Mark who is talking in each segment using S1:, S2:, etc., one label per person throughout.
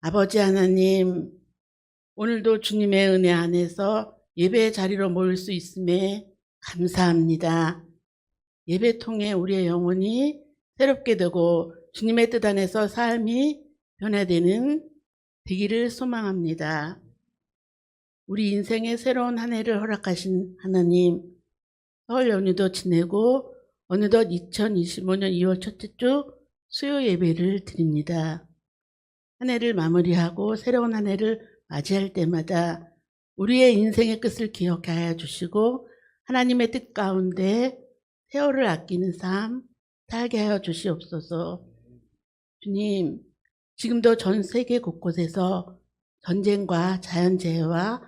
S1: 아버지 하나님, 오늘도 주님의 은혜 안에서 예배의 자리로 모일 수 있음에 감사합니다. 예배 통해 우리의 영혼이 새롭게 되고 주님의 뜻 안에서 삶이 변화되는 되기를 소망합니다. 우리 인생의 새로운 한 해를 허락하신 하나님, 설 연휴도 지내고 어느덧 2025년 2월 첫째 주 수요 예배를 드립니다. 한 해를 마무리하고 새로운 한 해를 맞이할 때마다 우리의 인생의 끝을 기억하여 주시고 하나님의 뜻 가운데 세월을 아끼는 삶 살게 하여 주시옵소서. 주님, 지금도 전 세계 곳곳에서 전쟁과 자연재해와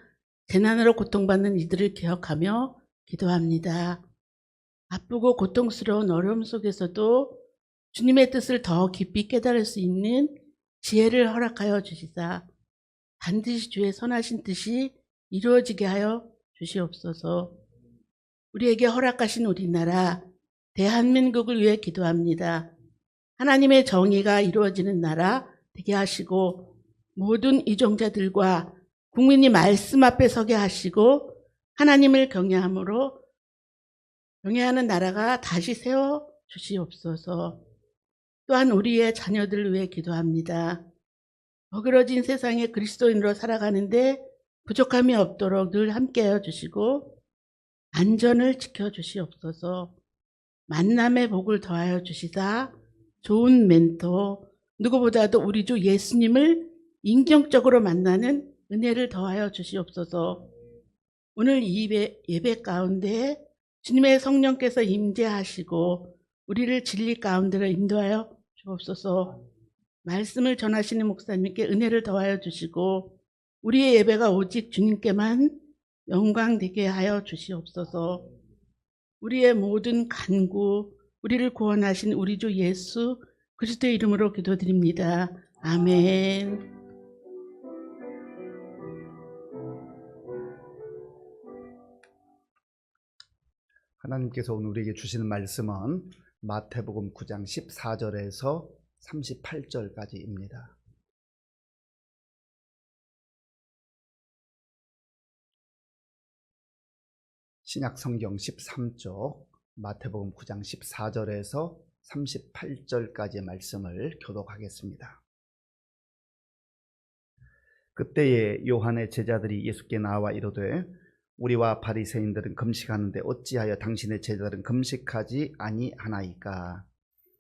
S1: 재난으로 고통받는 이들을 기억하며 기도합니다. 바쁘고 고통스러운 어려움 속에서도 주님의 뜻을 더 깊이 깨달을 수 있는 지혜를 허락하여 주시사 반드시 주의 선하신 뜻이 이루어지게 하여 주시옵소서. 우리에게 허락하신 우리나라 대한민국을 위해 기도합니다. 하나님의 정의가 이루어지는 나라 되게 하시고 모든 이종자들과 국민이 말씀 앞에 서게 하시고 하나님을 경외하는 나라가 다시 세워 주시옵소서. 또한 우리의 자녀들을 위해 기도합니다. 어그러진 세상에 그리스도인으로 살아가는데 부족함이 없도록 늘 함께하여 주시고 안전을 지켜주시옵소서. 만남의 복을 더하여 주시사 좋은 멘토, 누구보다도 우리 주 예수님을 인격적으로 만나는 은혜를 더하여 주시옵소서. 오늘 이 예배 가운데 주님의 성령께서 임재하시고 우리를 진리 가운데로 인도하여 주옵소서. 말씀을 전하시는 목사님께 은혜를 더하여 주시고 우리의 예배가 오직 주님께만 영광되게 하여 주시옵소서. 우리의 모든 간구, 우리를 구원하신 우리 주 예수 그리스도의 이름으로 기도드립니다. 아멘.
S2: 하나님께서 오늘 우리에게 주시는 말씀은 마태복음 9장 14절에서 38절까지입니다. 신약 성경 13쪽 마태복음 9장 14절에서 38절까지의 말씀을 교독하겠습니다. 그때에 요한의 제자들이 예수께 나와 이르되 우리와 바리새인들은 금식하는데 어찌하여 당신의 제자들은 금식하지 아니하나이까?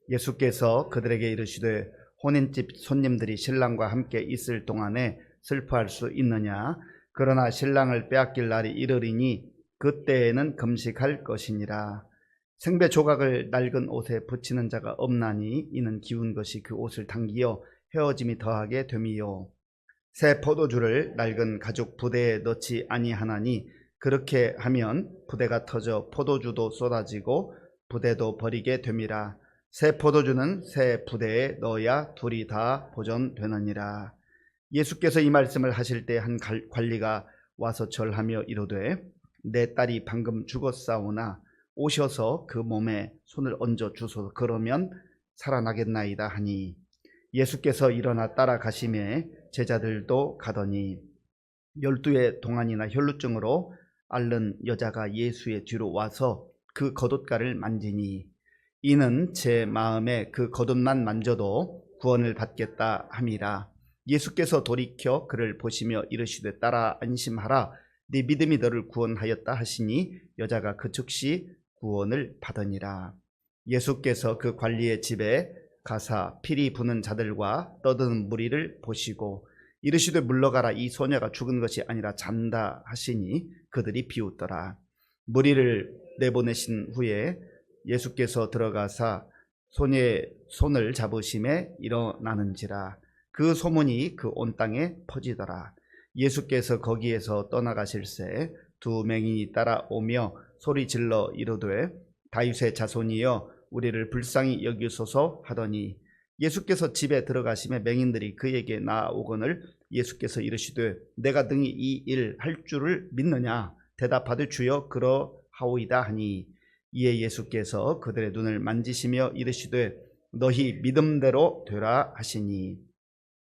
S2: 예수께서 그들에게 이르시되 혼인집 손님들이 신랑과 함께 있을 동안에 슬퍼할 수 있느냐? 그러나 신랑을 빼앗길 날이 이르리니 그때에는 금식할 것이니라. 생배 조각을 낡은 옷에 붙이는 자가 없나니 이는 기운 것이 그 옷을 당기어 헤어짐이 더하게 됨이요. 새 포도주를 낡은 가죽 부대에 넣지 아니하나니 그렇게 하면 부대가 터져 포도주도 쏟아지고 부대도 버리게 됨이라. 새 포도주는 새 부대에 넣어야 둘이 다 보존되느니라. 예수께서 이 말씀을 하실 때 한 관리가 와서 절하며 이르되 내 딸이 방금 죽었사오나 오셔서 그 몸에 손을 얹어 주소서. 그러면 살아나겠나이다 하니 예수께서 일어나 따라가시매 제자들도 가더니 12의 동안이나 혈루증으로 앓는 여자가 예수의 뒤로 와서 그 겉옷가를 만지니 이는 제 마음에 그 겉옷만 만져도 구원을 받겠다 함이라. 예수께서 돌이켜 그를 보시며 이르시되 딸아 안심하라 네 믿음이 너를 구원하였다 하시니 여자가 그 즉시 구원을 받으니라. 예수께서 그 관리의 집에 가사 피리 부는 자들과 떠드는 무리를 보시고 이르시되 물러가라 이 소녀가 죽은 것이 아니라 잔다 하시니 그들이 비웃더라. 무리를 내보내신 후에 예수께서 들어가사 소녀의 손을 잡으심에 일어나는지라. 그 소문이 그 온 땅에 퍼지더라. 예수께서 거기에서 떠나가실새 두 맹인이 따라오며 소리질러 이르되 다윗의 자손이여 우리를 불쌍히 여기소서 하더니 예수께서 집에 들어가시매 맹인들이 그에게 나아오거늘 예수께서 이르시되 내가 능히 이 일 할 줄을 믿느냐? 대답하되 주여 그러하오이다 하니 이에 예수께서 그들의 눈을 만지시며 이르시되 너희 믿음대로 되라 하시니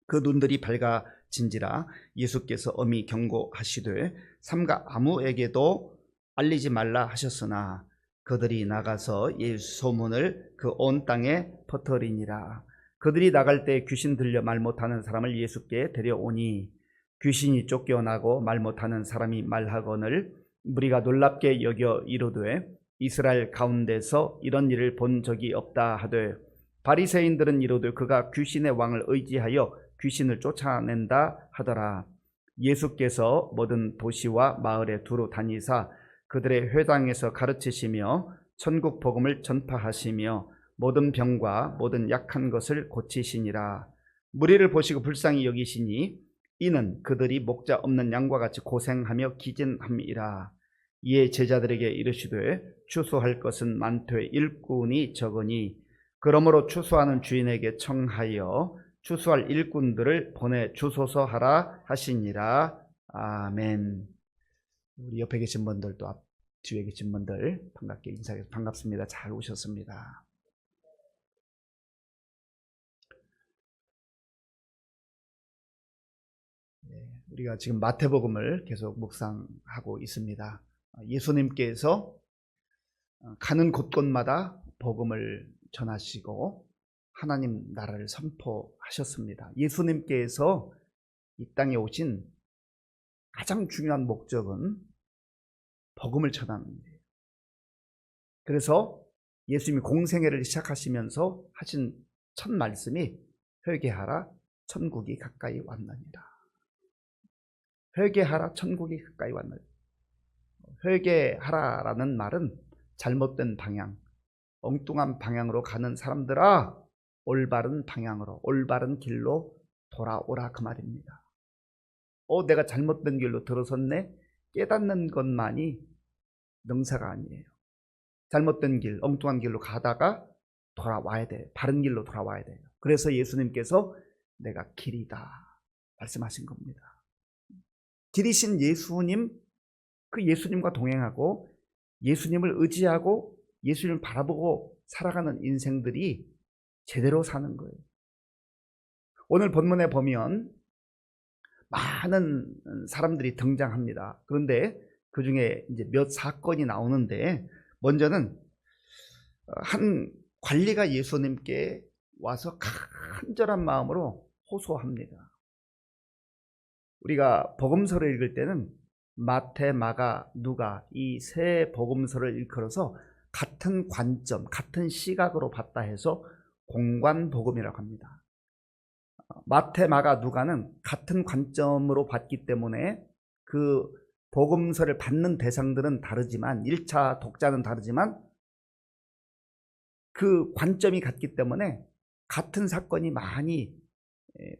S2: 그 눈들이 밝아진지라 예수께서 엄히 경고하시되 삼가 아무에게도 알리지 말라 하셨으나 그들이 나가서 예수 소문을 그 온 땅에 퍼뜨리니라. 그들이 나갈 때 귀신 들려 말 못하는 사람을 예수께 데려오니 귀신이 쫓겨나고 말 못하는 사람이 말하거늘 무리가 놀랍게 여겨 이르되 이스라엘 가운데서 이런 일을 본 적이 없다 하되 바리새인들은 이르되 그가 귀신의 왕을 의지하여 귀신을 쫓아낸다 하더라. 예수께서 모든 도시와 마을에 두루 다니사 그들의 회당에서 가르치시며 천국 복음을 전파하시며 모든 병과 모든 약한 것을 고치시니라. 무리를 보시고 불쌍히 여기시니 이는 그들이 목자 없는 양과 같이 고생하며 기진함이라. 이에 제자들에게 이르시되 추수할 것은 많되 일꾼이 적으니 그러므로 추수하는 주인에게 청하여 추수할 일꾼들을 보내주소서 하라 하시니라. 아멘. 우리 옆에 계신 분들도 앞 뒤에 계신 분들 반갑게 인사해서 반갑습니다. 잘 오셨습니다. 우리가 지금 마태복음을 계속 묵상하고 있습니다. 예수님께서 가는 곳곳마다 복음을 전하시고 하나님 나라를 선포하셨습니다. 예수님께서 이 땅에 오신 가장 중요한 목적은 복음을 전하는 거예요. 그래서 예수님이 공생애를 시작하시면서 하신 첫 말씀이 회개하라 천국이 가까이 왔느니라. 회개하라 천국이 가까이 왔느니라. 회개하라라는 말은 잘못된 방향, 엉뚱한 방향으로 가는 사람들아 올바른 방향으로 올바른 길로 돌아오라 그 말입니다. 내가 잘못된 길로 들어섰네 깨닫는 것만이 능사가 아니에요. 잘못된 길, 엉뚱한 길로 가다가 돌아와야 돼. 바른 길로 돌아와야 돼요. 그래서 예수님께서 내가 길이다 말씀하신 겁니다. 길이신 예수님, 그 예수님과 동행하고 예수님을 의지하고 예수님을 바라보고 살아가는 인생들이 제대로 사는 거예요. 오늘 본문에 보면 많은 사람들이 등장합니다. 그런데 그 중에 이제 몇 사건이 나오는데 먼저는 한 관리가 예수님께 와서 간절한 마음으로 호소합니다. 우리가 복음서를 읽을 때는 마태, 마가, 누가 이 세 복음서를 일컬어서 같은 관점, 같은 시각으로 봤다 해서 공관복음이라고 합니다. 마태, 마가, 누가는 같은 관점으로 봤기 때문에 그 복음서를 받는 대상들은 다르지만 1차 독자는 다르지만 그 관점이 같기 때문에 같은 사건이 많이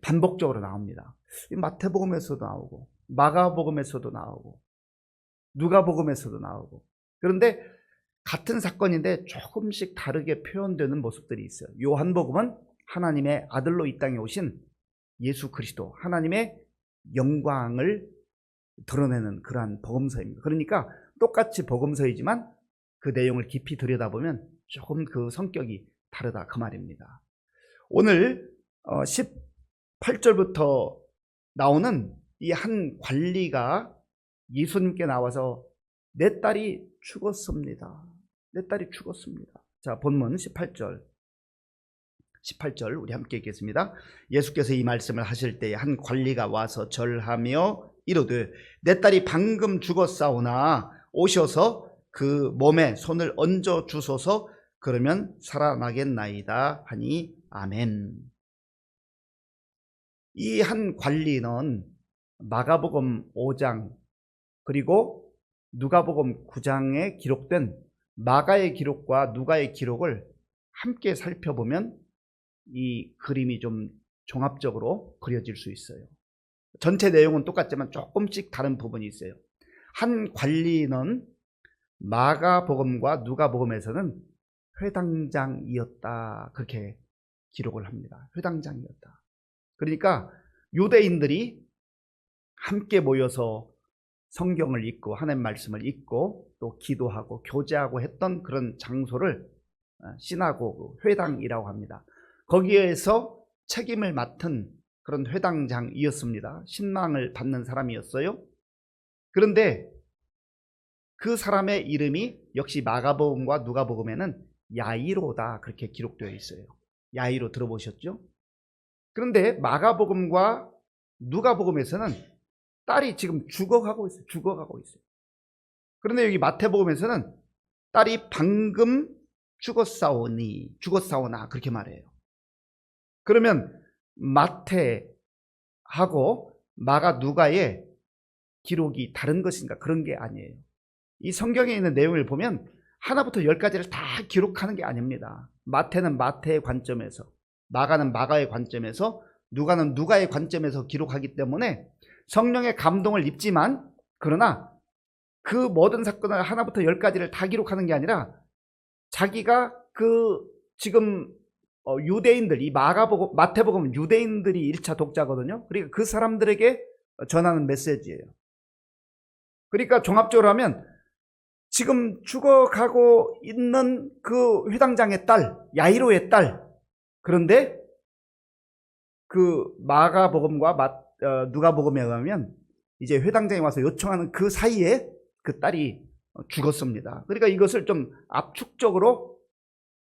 S2: 반복적으로 나옵니다. 마태복음에서도 나오고 마가복음에서도 나오고 누가복음에서도 나오고 그런데 같은 사건인데 조금씩 다르게 표현되는 모습들이 있어요. 요한복음은 하나님의 아들로 이 땅에 오신 예수 그리스도 하나님의 영광을 드러내는 그러한 복음서입니다. 그러니까 똑같이 복음서이지만 그 내용을 깊이 들여다보면 조금 그 성격이 다르다 그 말입니다. 오늘 18절부터 나오는 이 한 관리가 예수님께 나와서 내 딸이 죽었습니다. 내 딸이 죽었습니다. 자, 본문 18절 우리 함께 읽겠습니다. 예수께서 이 말씀을 하실 때에 한 관리가 와서 절하며 이르되 내 딸이 방금 죽었사오나 오셔서 그 몸에 손을 얹어 주소서 그러면 살아나겠나이다 하니 아멘. 이 한 관리는 마가복음 5장 그리고 누가복음 9장에 기록된 마가의 기록과 누가의 기록을 함께 살펴보면 이 그림이 좀 종합적으로 그려질 수 있어요. 전체 내용은 똑같지만 조금씩 다른 부분이 있어요. 한 관리는 마가복음과 누가복음에서는 회당장이었다 그렇게 기록을 합니다. 회당장이었다. 그러니까 유대인들이 함께 모여서 성경을 읽고 하나님 말씀을 읽고 또 기도하고 교제하고 했던 그런 장소를 시나고그 회당이라고 합니다. 거기에서 책임을 맡은 그런 회당장이었습니다. 신망을 받는 사람이었어요. 그런데 그 사람의 이름이 역시 마가복음과 누가복음에는 야이로다 그렇게 기록되어 있어요. 야이로 들어보셨죠? 그런데 마가복음과 누가복음에서는 딸이 지금 죽어가고 있어요. 죽어가고 있어요. 그런데 여기 마태복음에서는 딸이 방금 죽었사오나 그렇게 말해요. 그러면 마태하고 마가 누가의 기록이 다른 것인가? 그런 게 아니에요. 이 성경에 있는 내용을 보면 하나부터 10까지를 다 기록하는 게 아닙니다. 마태는 마태의 관점에서, 마가는 마가의 관점에서, 누가는 누가의 관점에서 기록하기 때문에 성령의 감동을 입지만, 그러나 그 모든 사건을 하나부터 10까지를 다 기록하는 게 아니라 자기가 지금 유대인들, 이 마가복음, 마태복음은 유대인들이 1차 독자거든요. 그러니까 그 사람들에게 전하는 메시지예요. 그러니까 종합적으로 하면 지금 죽어가고 있는 그 회당장의 딸, 야이로의 딸, 그런데 그 마가복음과 누가복음에 의하면 이제 회당장에 와서 요청하는 그 사이에 그 딸이 죽었습니다. 그러니까 이것을 좀 압축적으로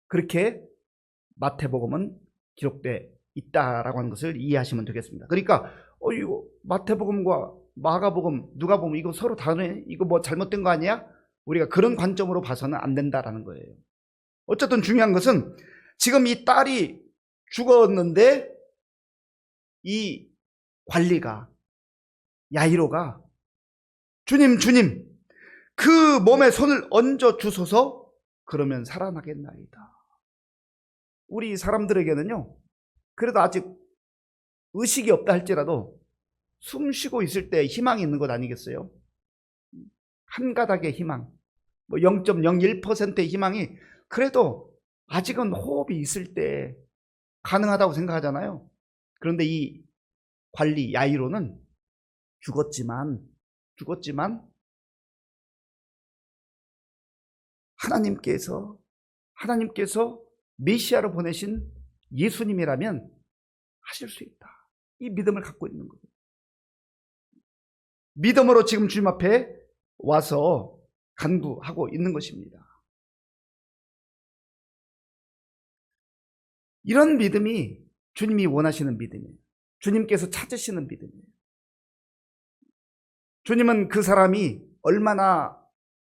S2: 그렇게 마태복음은 기록되어 있다라고 하는 것을 이해하시면 되겠습니다. 그러니까 이거 마태복음과 마가복음, 누가복음 이거 서로 다르네? 이거 뭐 잘못된 거 아니야? 우리가 그런 관점으로 봐서는 안 된다라는 거예요. 어쨌든 중요한 것은 지금 이 딸이 죽었는데 이 관리가, 야이로가 주님 그 몸에 손을 얹어 주소서, 그러면 살아나겠나이다. 우리 사람들에게는요, 그래도 아직 의식이 없다 할지라도 숨 쉬고 있을 때 희망이 있는 것 아니겠어요? 한 가닥의 희망, 뭐 0.01%의 희망이 그래도 아직은 호흡이 있을 때 가능하다고 생각하잖아요. 그런데 이 관리 야이로는 죽었지만 하나님께서 메시아로 보내신 예수님이라면 하실 수 있다. 이 믿음을 갖고 있는 거예요. 믿음으로 지금 주님 앞에 와서 간구하고 있는 것입니다. 이런 믿음이 주님이 원하시는 믿음이에요. 주님께서 찾으시는 믿음이에요. 주님은 그 사람이 얼마나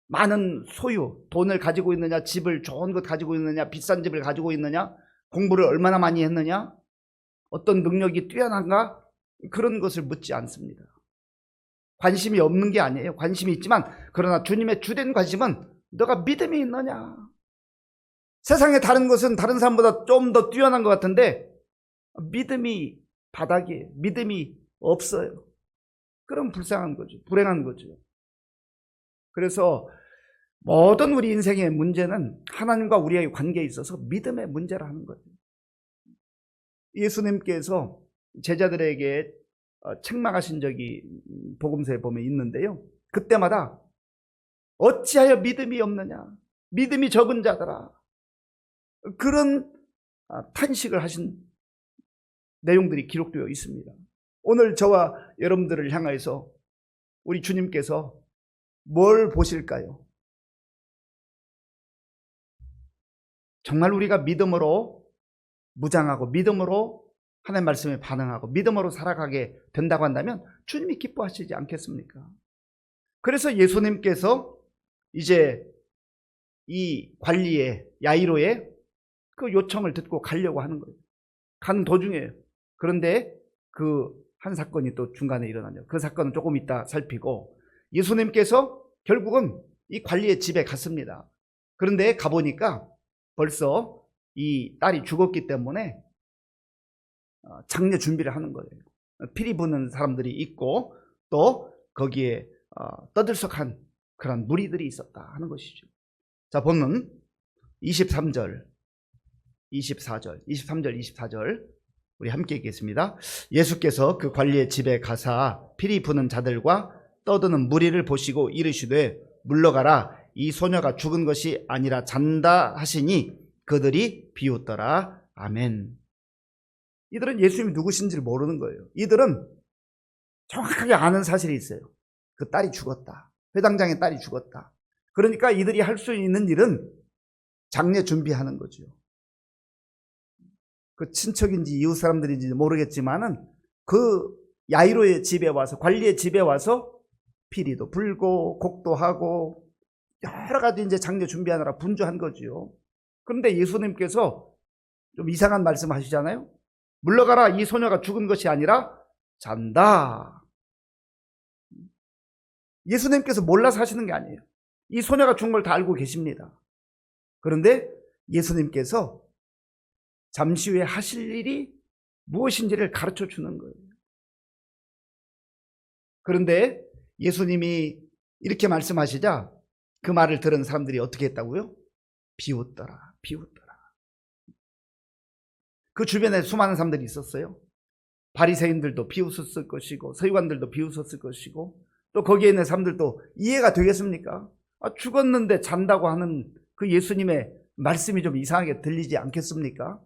S2: 많은 소유, 돈을 가지고 있느냐, 집을 좋은 것 가지고 있느냐, 비싼 집을 가지고 있느냐, 공부를 얼마나 많이 했느냐, 어떤 능력이 뛰어난가, 그런 것을 묻지 않습니다. 관심이 없는 게 아니에요. 관심이 있지만, 그러나 주님의 주된 관심은 너가 믿음이 있느냐. 세상에 다른 것은 다른 사람보다 좀 더 뛰어난 것 같은데 믿음이 바닥이에요. 믿음이 없어요. 그럼 불쌍한 거죠. 불행한 거죠. 그래서 모든 우리 인생의 문제는 하나님과 우리의 관계에 있어서 믿음의 문제라는 거예요. 예수님께서 제자들에게 책망하신 적이 복음서에 보면 있는데요. 그때마다 어찌하여 믿음이 없느냐, 믿음이 적은 자들아, 그런 탄식을 하신 내용들이 기록되어 있습니다. 오늘 저와 여러분들을 향해서 우리 주님께서 뭘 보실까요? 정말 우리가 믿음으로 무장하고 믿음으로 하나님의 말씀에 반응하고 믿음으로 살아가게 된다고 한다면 주님이 기뻐하시지 않겠습니까? 그래서 예수님께서 이제 이 관리의 야이로의 그 요청을 듣고 가려고 하는 거예요. 가는 도중에. 그런데 그 한 사건이 또 중간에 일어나죠. 그 사건은 조금 이따 살피고, 예수님께서 결국은 이 관리의 집에 갔습니다. 그런데 가보니까 벌써 이 딸이 죽었기 때문에 장례 준비를 하는 거예요. 피리 부는 사람들이 있고 또 거기에 떠들썩한 그런 무리들이 있었다 하는 것이죠. 자, 보면 23절, 24절 우리 함께 읽겠습니다. 예수께서 그 관리의 집에 가사 피리 부는 자들과 떠드는 무리를 보시고 이르시되 물러가라, 이 소녀가 죽은 것이 아니라 잔다 하시니 그들이 비웃더라. 아멘. 이들은 예수님이 누구신지를 모르는 거예요. 이들은 정확하게 아는 사실이 있어요. 그 딸이 죽었다. 회당장의 딸이 죽었다. 그러니까 이들이 할 수 있는 일은 장례 준비하는 거죠. 그 친척인지 이웃 사람들인지 모르겠지만은 그 야이로의 집에 와서, 관리의 집에 와서 피리도 불고 곡도 하고 여러 가지 이제 장례 준비하느라 분주한 거지요. 그런데 예수님께서 좀 이상한 말씀 하시잖아요. 물러가라, 이 소녀가 죽은 것이 아니라 잔다. 예수님께서 몰라서 하시는 게 아니에요. 이 소녀가 죽은 걸 다 알고 계십니다. 그런데 예수님께서 잠시 후에 하실 일이 무엇인지를 가르쳐 주는 거예요. 그런데 예수님이 이렇게 말씀하시자 그 말을 들은 사람들이 어떻게 했다고요? 비웃더라, 비웃더라. 그 주변에 수많은 사람들이 있었어요. 바리새인들도 비웃었을 것이고 서기관들도 비웃었을 것이고 또 거기에 있는 사람들도 이해가 되겠습니까? 죽었는데 잔다고 하는 그 예수님의 말씀이 좀 이상하게 들리지 않겠습니까?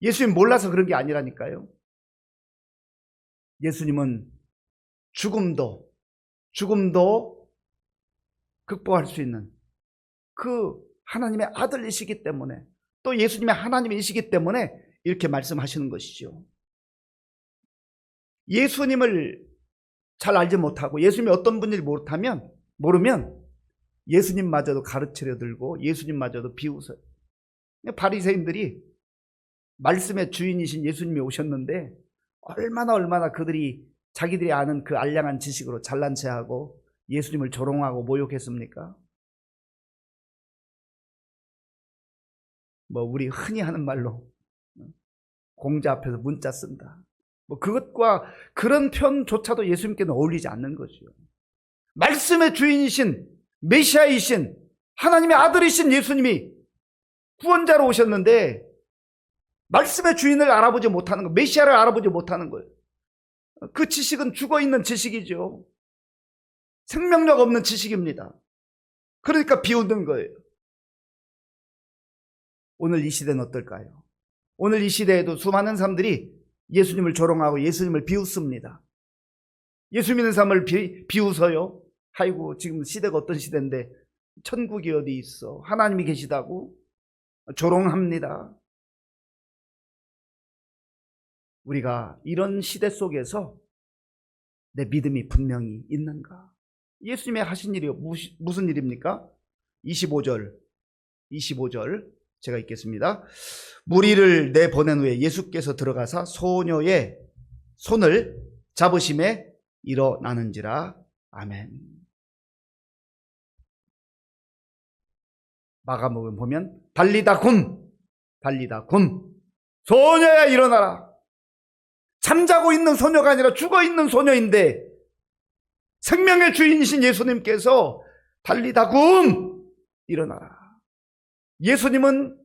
S2: 예수님 몰라서 그런 게 아니라니까요. 예수님은 죽음도 극복할 수 있는 그 하나님의 아들이시기 때문에, 또 예수님의 하나님이시기 때문에 이렇게 말씀하시는 것이죠. 예수님을 잘 알지 못하고 예수님이 어떤 분인지 모르면 예수님마저도 가르치려 들고 예수님마저도 비웃어요. 바리새인들이 말씀의 주인이신 예수님이 오셨는데 얼마나 그들이 자기들이 아는 그 알량한 지식으로 잘난 체하고 예수님을 조롱하고 모욕했습니까? 우리 흔히 하는 말로 공자 앞에서 문자 쓴다. 그것과 그런 표현조차도 예수님께는 어울리지 않는 거죠. 말씀의 주인이신 메시아이신 하나님의 아들이신 예수님이 구원자로 오셨는데 말씀의 주인을 알아보지 못하는 거, 메시아를 알아보지 못하는 거예요. 그 지식은 죽어있는 지식이죠. 생명력 없는 지식입니다. 그러니까 비웃는 거예요. 오늘 이 시대는 어떨까요? 오늘 이 시대에도 수많은 사람들이 예수님을 조롱하고 예수님을 비웃습니다. 예수 믿는 사람을 비웃어요. 아이고, 지금 시대가 어떤 시대인데 천국이 어디 있어? 하나님이 계시다고 조롱합니다. 우리가 이런 시대 속에서 내 믿음이 분명히 있는가? 예수님이 하신 일이 무슨 일입니까? 25절 제가 읽겠습니다. 무리를 내보낸 후에 예수께서 들어가사 소녀의 손을 잡으심에 일어나는지라. 아멘. 마가복음 보면 달리다 굼 소녀야 일어나라. 잠자고 있는 소녀가 아니라 죽어 있는 소녀인데 생명의 주인이신 예수님께서 달리다 굼 일어나라. 예수님은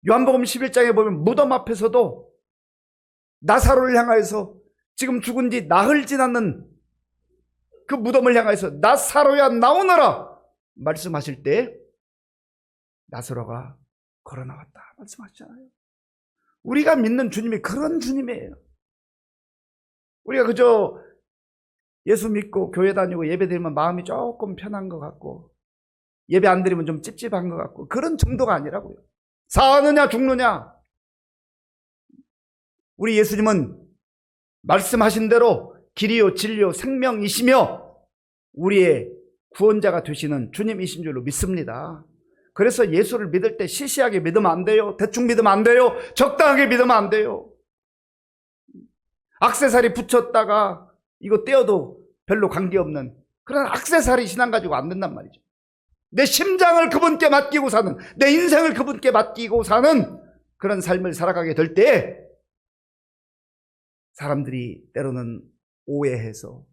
S2: 요한복음 11장에 보면 무덤 앞에서도 나사로를 향하여서 지금 죽은 지 나흘 지났는 그 무덤을 향하여서 나사로야 나오너라 말씀하실 때 나사로가 걸어 나왔다 말씀하시잖아요. 우리가 믿는 주님이 그런 주님이에요. 우리가 그저 예수 믿고 교회 다니고 예배 드리면 마음이 조금 편한 것 같고 예배 안 드리면 좀 찝찝한 것 같고 그런 정도가 아니라고요. 사느냐 죽느냐. 우리 예수님은 말씀하신 대로 길이요 진리요 생명이시며 우리의 구원자가 되시는 주님이신 줄로 믿습니다. 그래서 예수를 믿을 때 시시하게 믿으면 안 돼요. 대충 믿으면 안 돼요. 적당하게 믿으면 안 돼요. 액세서리 붙였다가 이거 떼어도 별로 관계없는 그런 액세서리 신앙 가지고 안 된단 말이죠. 내 심장을 그분께 맡기고 사는, 내 인생을 그분께 맡기고 사는 그런 삶을 살아가게 될 때 사람들이 때로는 오해해서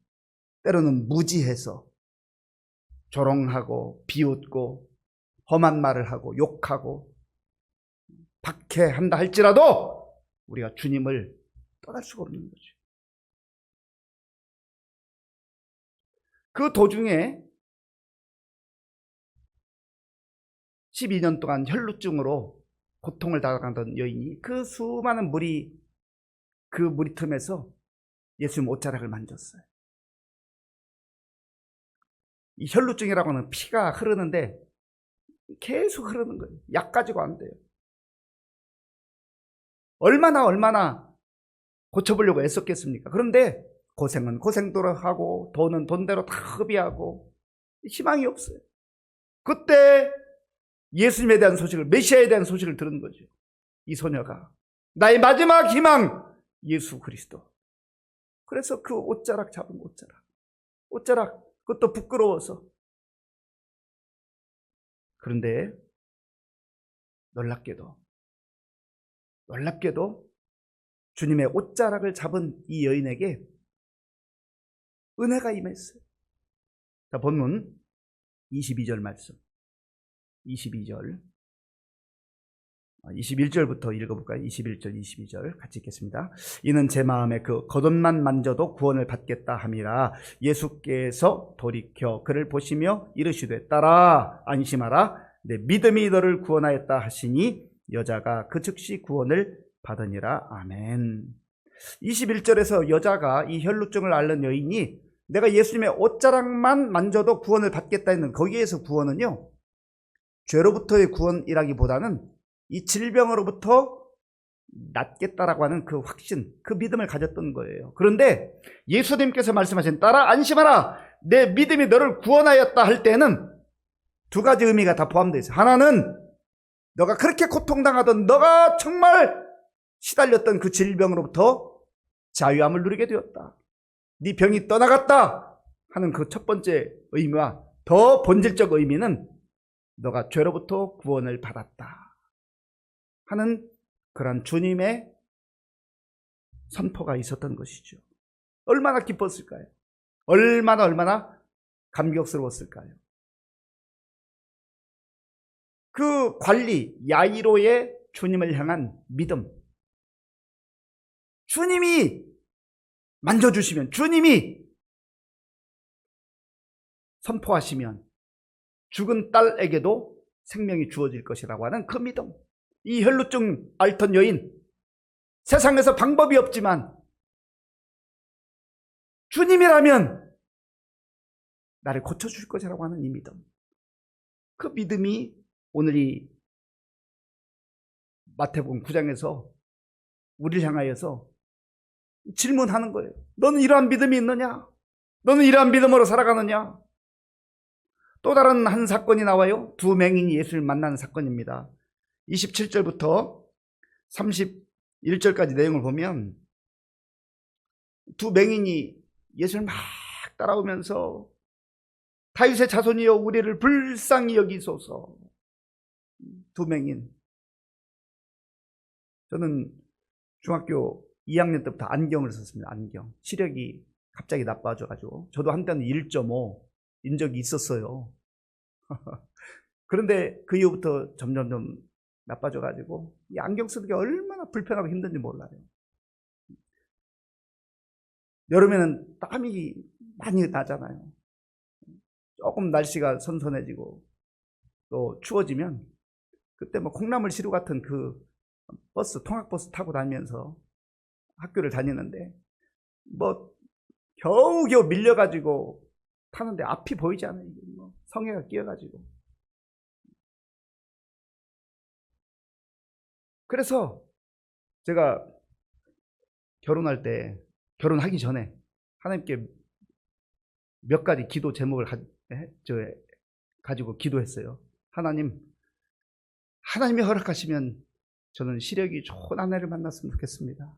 S2: 때로는 무지해서 조롱하고 비웃고 험한 말을 하고 욕하고 박해한다 할지라도 우리가 주님을 떠날 수가 없는 거죠. 그 도중에 12년 동안 혈루증으로 고통을 당하던 여인이 그 수많은 그 무리 틈에서 예수님 옷자락을 만졌어요. 이 혈루증이라고 하는 피가 흐르는데 계속 흐르는 거예요. 약 가지고 안 돼요. 얼마나 고쳐보려고 애썼겠습니까? 그런데 고생은 고생대로 하고 돈은 돈대로 다 흡입하고 희망이 없어요. 그때 예수님에 대한 소식을, 메시아에 대한 소식을 들은 거죠. 이 소녀가 나의 마지막 희망 예수 그리스도. 그래서 그 옷자락 잡은 옷자락 그것도 부끄러워서. 그런데 놀랍게도 주님의 옷자락을 잡은 이 여인에게 은혜가 임했어요. 자, 본문 22절 말씀. 22절. 21절부터 읽어볼까요? 21절, 22절 같이 읽겠습니다. 이는 제 마음에 그 겉옷만 만져도 구원을 받겠다 함이라. 예수께서 돌이켜 그를 보시며 이르시되 따라 안심하라. 내 믿음이 너를 구원하였다 하시니 여자가 그 즉시 구원을 받으니라. 아멘. 21절에서 여자가 이 혈루증을 앓는 여인이 내가 예수님의 옷자락만 만져도 구원을 받겠다 했는 거기에서 구원은요, 죄로부터의 구원이라기보다는 이 질병으로부터 낫겠다라고 하는 그 확신, 그 믿음을 가졌던 거예요. 그런데 예수님께서 말씀하신 따라 안심하라, 내 믿음이 너를 구원하였다 할 때는 두 가지 의미가 다 포함되어 있어요. 하나는 너가 그렇게 고통당하던, 너가 정말 시달렸던 그 질병으로부터 자유함을 누리게 되었다, 네 병이 떠나갔다 하는 그 첫 번째 의미와 더 본질적 의미는 너가 죄로부터 구원을 받았다 하는 그런 주님의 선포가 있었던 것이죠. 얼마나 기뻤을까요? 얼마나 감격스러웠을까요? 그 관리 야이로의 주님을 향한 믿음, 주님이 만져주시면, 주님이 선포하시면 죽은 딸에게도 생명이 주어질 것이라고 하는 그 믿음. 이 혈루증 앓던 여인, 세상에서 방법이 없지만 주님이라면 나를 고쳐줄 것이라고 하는 이 믿음. 그 믿음이 오늘 이 마태복음 9장에서 우리를 향하여서 질문하는 거예요. 너는 이러한 믿음이 있느냐? 너는 이러한 믿음으로 살아가느냐? 또 다른 한 사건이 나와요. 두 맹인이 예수를 만나는 사건입니다. 27절부터 31절까지 내용을 보면 두 맹인이 예수를 막 따라오면서 다윗의 자손이여 우리를 불쌍히 여기소서. 두 맹인. 저는 중학교 2학년 때부터 안경을 썼습니다. 안경. 시력이 갑자기 나빠져가지고 저도 한때는 1.5인 적이 있었어요. 그런데 그 이후부터 점점 나빠져가지고 이 안경 쓰는 게 얼마나 불편하고 힘든지 몰라요. 여름에는 땀이 많이 나잖아요. 조금 날씨가 선선해지고 또 추워지면 그때 뭐 콩나물 시루 같은 그 버스, 통학버스 타고 다니면서 학교를 다니는데 뭐 겨우겨우 밀려가지고 타는데 앞이 보이지 않아요. 뭐 성에가 끼어가지고. 그래서 제가 결혼하기 전에 하나님께 몇 가지 기도 제목을 가지고 기도했어요. 하나님이 허락하시면 저는 시력이 좋은 아내를 만났으면 좋겠습니다.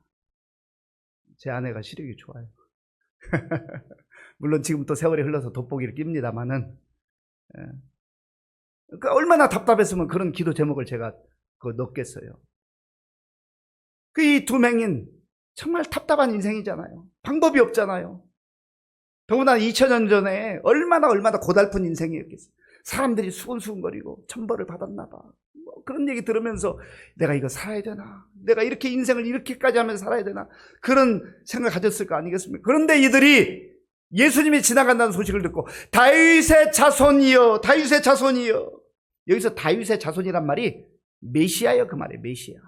S2: 제 아내가 시력이 좋아요. 물론 지금 또 세월이 흘러서 돋보기를 낍니다만은, 그러니까 얼마나 답답했으면 그런 기도 제목을 제가 넣겠어요. 그 이 두 맹인 정말 답답한 인생이잖아요. 방법이 없잖아요. 더구나 2000년 전에 얼마나 고달픈 인생이었겠어요. 사람들이 수근수근거리고 천벌을 받았나 봐. 뭐 그런 얘기 들으면서 내가 이거 살아야 되나? 내가 이렇게 인생을 이렇게까지 하면서 살아야 되나? 그런 생각을 가졌을 거 아니겠습니까? 그런데 이들이 예수님이 지나간다는 소식을 듣고 다윗의 자손이여, 다윗의 자손이여. 여기서 다윗의 자손이란 말이 메시아예요. 그 말이에요. 메시아.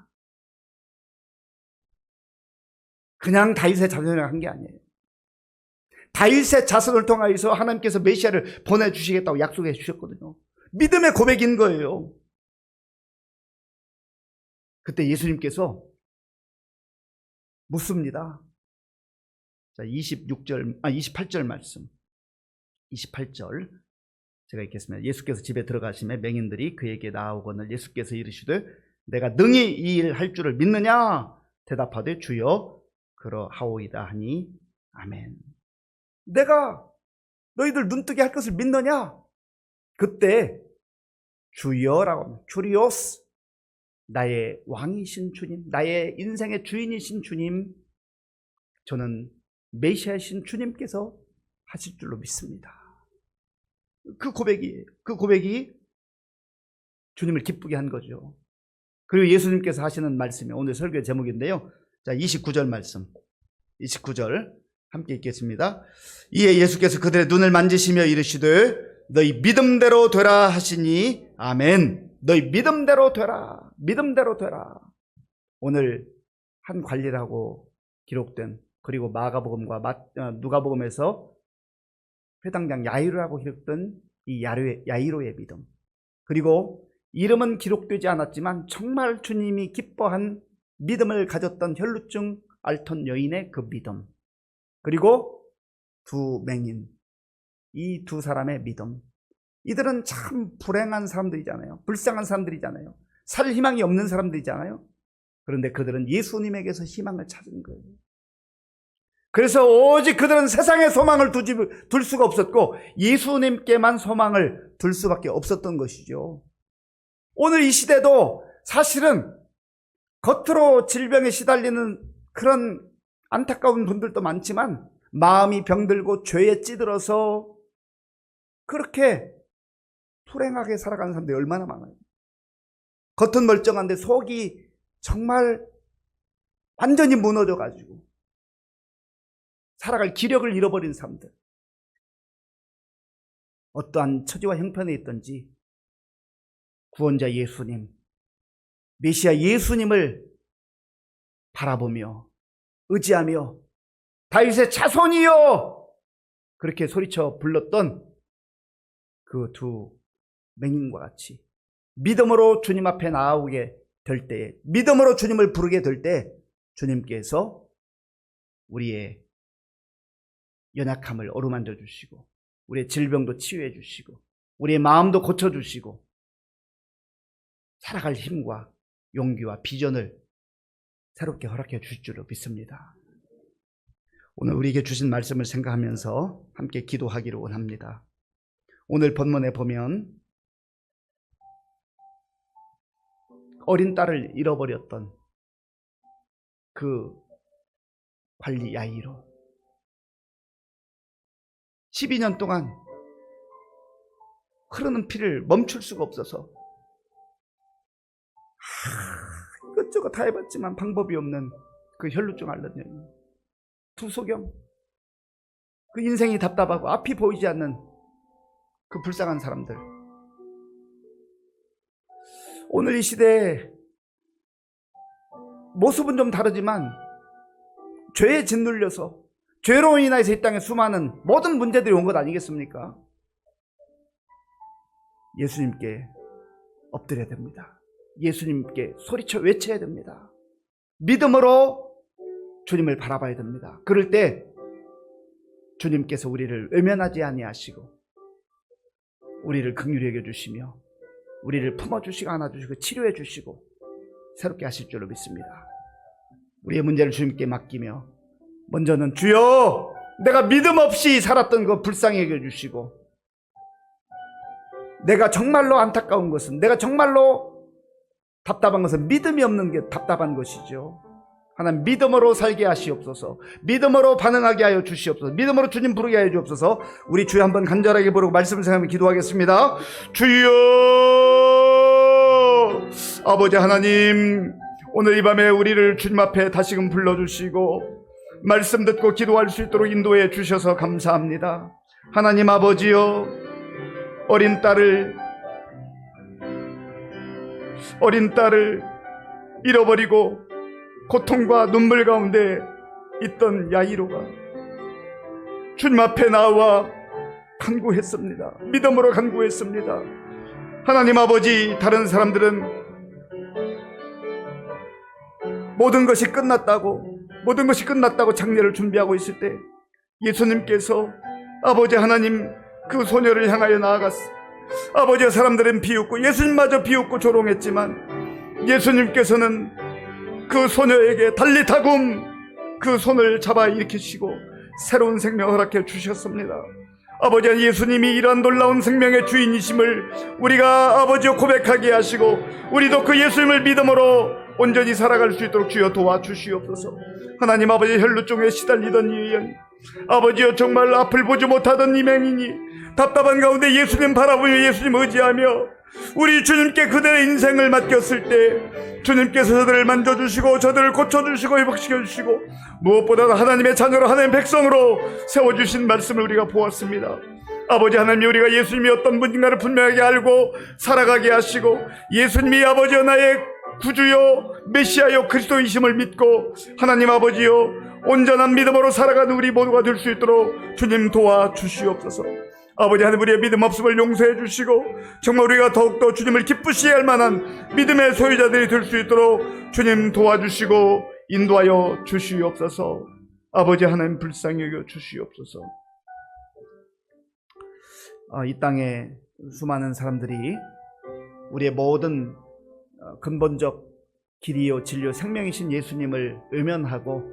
S2: 그냥 다윗의 자손을 한 게 아니에요. 다윗의 자손을 통하여서 하나님께서 메시아를 보내주시겠다고 약속해 주셨거든요. 믿음의 고백인 거예요. 그때 예수님께서 묻습니다. 자, 28절 말씀. 28절 제가 읽겠습니다. 예수께서 집에 들어가시매 맹인들이 그에게 나아오거늘 예수께서 이르시되 내가 능히 이 일 할 줄을 믿느냐? 대답하되 주여 그러하오이다 하니 아멘. 내가 너희들 눈뜨게 할 것을 믿느냐? 그때 주여라고 합니다. 주리오스, 나의 왕이신 주님, 나의 인생의 주인이신 주님, 저는 메시아이신 주님께서 하실 줄로 믿습니다. 그 고백이 주님을 기쁘게 한 거죠. 그리고 예수님께서 하시는 말씀이 오늘 설교의 제목인데요. 자, 29절 말씀. 29절 함께 읽겠습니다. 이에 예수께서 그들의 눈을 만지시며 이르시되 너희 믿음대로 되라 하시니 아멘. 너희 믿음대로 되라. 믿음대로 되라. 오늘 한 관리라고 기록된, 그리고 마가복음과 누가복음에서 회당장 야이로라고 기록된 이 야이로의 믿음, 그리고 이름은 기록되지 않았지만 정말 주님이 기뻐한 믿음을 가졌던 혈루증 앓던 여인의 그 믿음, 그리고 두 맹인, 이 두 사람의 믿음. 이들은 참 불행한 사람들이잖아요. 불쌍한 사람들이잖아요. 살 희망이 없는 사람들이잖아요. 그런데 그들은 예수님에게서 희망을 찾은 거예요. 그래서 오직 그들은 세상에 소망을 둘 수가 없었고 예수님께만 소망을 둘 수밖에 없었던 것이죠. 오늘 이 시대도 사실은 겉으로 질병에 시달리는 그런 안타까운 분들도 많지만 마음이 병들고 죄에 찌들어서 그렇게 불행하게 살아가는 사람들이 얼마나 많아요. 겉은 멀쩡한데 속이 정말 완전히 무너져가지고 살아갈 기력을 잃어버린 사람들. 어떠한 처지와 형편에 있든지 구원자 예수님, 메시아 예수님을 바라보며 의지하며 다윗의 자손이여 그렇게 소리쳐 불렀던 그 두 맹인과 같이 믿음으로 주님 앞에 나아오게 될 때에, 믿음으로 주님을 부르게 될 때 주님께서 우리의 연약함을 어루만져 주시고 우리의 질병도 치유해 주시고 우리의 마음도 고쳐 주시고 살아갈 힘과 용기와 비전을 새롭게 허락해 주실 줄로 믿습니다. 오늘 우리에게 주신 말씀을 생각하면서 함께 기도하기를 원합니다. 오늘 본문에 보면 어린 딸을 잃어버렸던 그 관리 야이로 12년 동안 흐르는 피를 멈출 수가 없어서 이것저것 다 해봤지만 방법이 없는 그 혈루증 앓는 여인, 투소경, 그 인생이 답답하고 앞이 보이지 않는 그 불쌍한 사람들. 오늘 이 시대에 모습은 좀 다르지만 죄에 짓눌려서 죄로 인해서 이 땅에 수많은 모든 문제들이 온 것 아니겠습니까? 예수님께 엎드려야 됩니다. 예수님께 소리쳐 외쳐야 됩니다. 믿음으로 주님을 바라봐야 됩니다. 그럴 때 주님께서 우리를 외면하지 아니하시고 우리를 긍휼히 여겨주시며 우리를 품어주시고 안아주시고 치료해 주시고 새롭게 하실 줄로 믿습니다. 우리의 문제를 주님께 맡기며 먼저는 주여 내가 믿음 없이 살았던 거 불쌍히 여겨주시고 내가 정말로 안타까운 것은, 내가 정말로 답답한 것은 믿음이 없는 게 답답한 것이죠. 하나님 믿음으로 살게 하시옵소서. 믿음으로 반응하게 하여 주시옵소서. 믿음으로 주님 부르게 하여 주옵소서. 우리 주여 한번 간절하게 부르고 말씀을 생각하며 기도하겠습니다. 주여 아버지 하나님, 오늘 이 밤에 우리를 주님 앞에 다시금 불러주시고 말씀 듣고 기도할 수 있도록 인도해 주셔서 감사합니다. 하나님 아버지여, 어린 딸을 어린 딸을 잃어버리고 고통과 눈물 가운데 있던 야이로가 주님 앞에 나와 간구했습니다. 믿음으로 간구했습니다. 하나님 아버지, 다른 사람들은 모든 것이 끝났다고 장례를 준비하고 있을 때 예수님께서 아버지 하나님 그 소녀를 향하여 나아갔어. 아버지의 사람들은 비웃고 예수님마저 비웃고 조롱했지만 예수님께서는 그 소녀에게 달리타굼 그 손을 잡아 일으키시고 새로운 생명을 허락해 주셨습니다. 아버지, 예수님이 이러한 놀라운 생명의 주인이심을 우리가 아버지여 고백하게 하시고 우리도 그 예수님을 믿음으로 온전히 살아갈 수 있도록 주여 도와주시옵소서. 하나님 아버지, 혈루증에 시달리던 이 여인, 아버지여 정말 앞을 보지 못하던 이 맹인이 답답한 가운데 예수님 바라보며 예수님 의지하며 우리 주님께 그들의 인생을 맡겼을 때 주님께서 저들을 만져주시고 저들을 고쳐주시고 회복시켜주시고 무엇보다도 하나님의 자녀로 하나님의 백성으로 세워주신 말씀을 우리가 보았습니다. 아버지 하나님, 우리가 예수님이 어떤 분인가를 분명하게 알고 살아가게 하시고 예수님이 아버지여 나의 구주요 메시아요 그리스도이심을 믿고 하나님 아버지여 온전한 믿음으로 살아가는 우리 모두가 될 수 있도록 주님 도와주시옵소서. 아버지 하나님, 우리의 믿음 없음을 용서해 주시고 정말 우리가 더욱더 주님을 기쁘시게 할 만한 믿음의 소유자들이 될 수 있도록 주님 도와주시고 인도하여 주시옵소서. 아버지 하나님, 불쌍히 여겨 주시옵소서. 이 땅에 수많은 사람들이 우리의 모든 근본적 길이요 진리요 생명이신 예수님을 외면하고